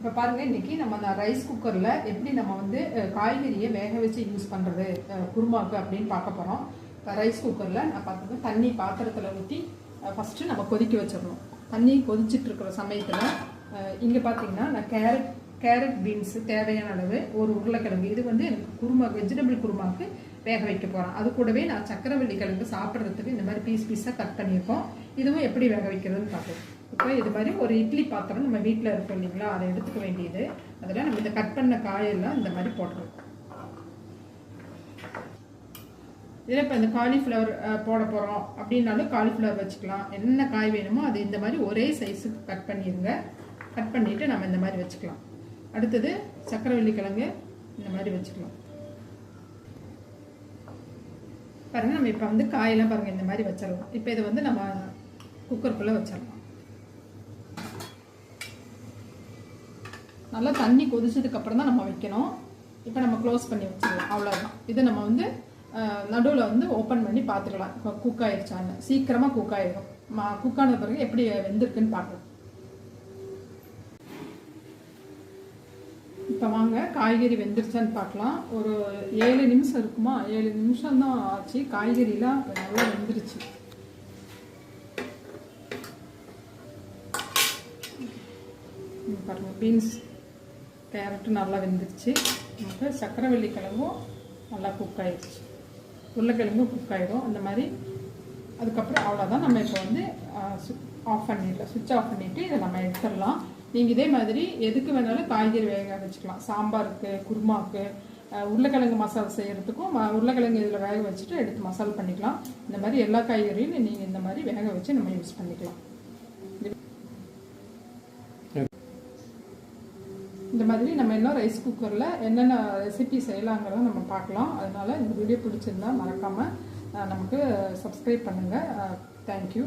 இப்போ பாருங்கள், இன்றைக்கி நம்ம அந்த ரைஸ் குக்கரில் எப்படி நம்ம வந்து காய்கறியை வேக வச்சு யூஸ் பண்ணுறது குருமாவுக்கு அப்படின்னு பார்க்க போகிறோம். இப்போ ரைஸ் குக்கரில் நான் பார்த்துங்க தண்ணி பாத்திரத்தில் ஊற்றி ஃபஸ்ட்டு நம்ம கொதிக்க வச்சிடணும். தண்ணி கொதிச்சிட்ருக்கிற சமயத்தில் இங்கே பார்த்தீங்கன்னா நான் கேரட் பீன்ஸு தேவையான அளவு, ஒரு உருளைக்கிழங்கு, இது வந்து எனக்கு குருமா வெஜிடபிள் குருமாவுக்கு வேக வைக்க போகிறேன். அது கூடவே நான் சக்கரவள்ளி கிழங்கு சாப்பிட்றதுக்கு இந்த மாதிரி பீஸாக கட் பண்ணியிருக்கோம். இதுவும் எப்படி வேக வைக்கிறதுன்னு பார்ப்போம். இப்போ இது மாதிரி ஒரு இட்லி பாத்திரம் நம்ம வீட்டில் இருக்கும் இல்லைங்களா, அதை எடுத்துக்க வேண்டியது. அதில் நம்ம இந்த கட் பண்ண காயெல்லாம் இந்த மாதிரி போட்டுருவோம். இதில் இப்போ இந்த காலிஃப்ளவர் போட போகிறோம் அப்படின்னாலும் காலிஃப்ளவர் வச்சுக்கலாம். என்ன காய் வேணுமோ அது இந்த மாதிரி ஒரே சைஸுக்கு கட் பண்ணிடுங்க. கட் பண்ணிவிட்டு நம்ம இந்த மாதிரி வச்சுக்கலாம். அடுத்தது சக்கரவள்ளி கிழங்கு இந்த மாதிரி வச்சுக்கலாம். பாருங்கள், நம்ம இப்போ வந்து காயெல்லாம் பாருங்கள் இந்த மாதிரி வச்சிடலாம். இப்போ இதை வந்து நம்ம குக்கருக்குள்ளே வச்சிடலாம். நல்லா தண்ணி கொதிச்சதுக்கப்புறம் தான் நம்ம வைக்கணும். இப்போ நம்ம க்ளோஸ் பண்ணி வச்சிடலாம். அவ்வளோதான். இதை நம்ம வந்து நடுவில் வந்து ஓப்பன் பண்ணி பார்த்துக்கலாம் இப்போ குக் ஆகிடுச்சான்னு. சீக்கிரமாக குக் ஆகிடும். குக் ஆன பிறகு எப்படி வெந்திருக்குன்னு பார்க்கலாம். இப்போ வாங்க காய்கறி வெந்துருச்சான்னு பார்க்கலாம். ஒரு 7 நிமிஷம் இருக்குமா, 7 நிமிஷம் தான் ஆச்சு. காய்கறிலாம் நல்லா வெந்துருச்சு. பாருங்கள், பீன்ஸ் கேரட்டும் நல்லா வெந்துருச்சு. நமக்கு சக்கரவள்ளி கிழங்கும் நல்லா குக் ஆகிடுச்சு. உருளைக்கிழங்கும் குக் ஆகிடும். அந்த மாதிரி அதுக்கப்புறம் அவ்வளோதான். நம்ம இப்போ வந்து ஆஃப் பண்ணிடலாம். சுவிட்ச் ஆஃப் பண்ணிவிட்டு இதை நம்ம எடுத்துடலாம். நீங்கள் இதே மாதிரி எதுக்கு வேணாலும் காய்கறி வேக வச்சுக்கலாம். சாம்பாருக்கு, குருமாவுக்கு, உருளைக்கிழங்கு மசாலா செய்கிறதுக்கும் உருளைக்கிழங்கு இதில் வேக வச்சுட்டு எடுத்து மசாலா பண்ணிக்கலாம். இந்த மாதிரி எல்லா காய்கறியும் நீங்கள் இந்த மாதிரி வேக வச்சு நம்ம யூஸ் பண்ணிக்கலாம். இந்த மாதிரி நம்ம இன்னும் ரைஸ் குக்கரில் என்னென்ன ரெசிபி செய்யலாங்கிறத நம்ம பார்க்கலாம். அதனால் இந்த வீடியோ பிடிச்சிருந்தா மறக்காமல் நமக்கு சப்ஸ்கிரைப் பண்ணுங்கள். தேங்க்யூ.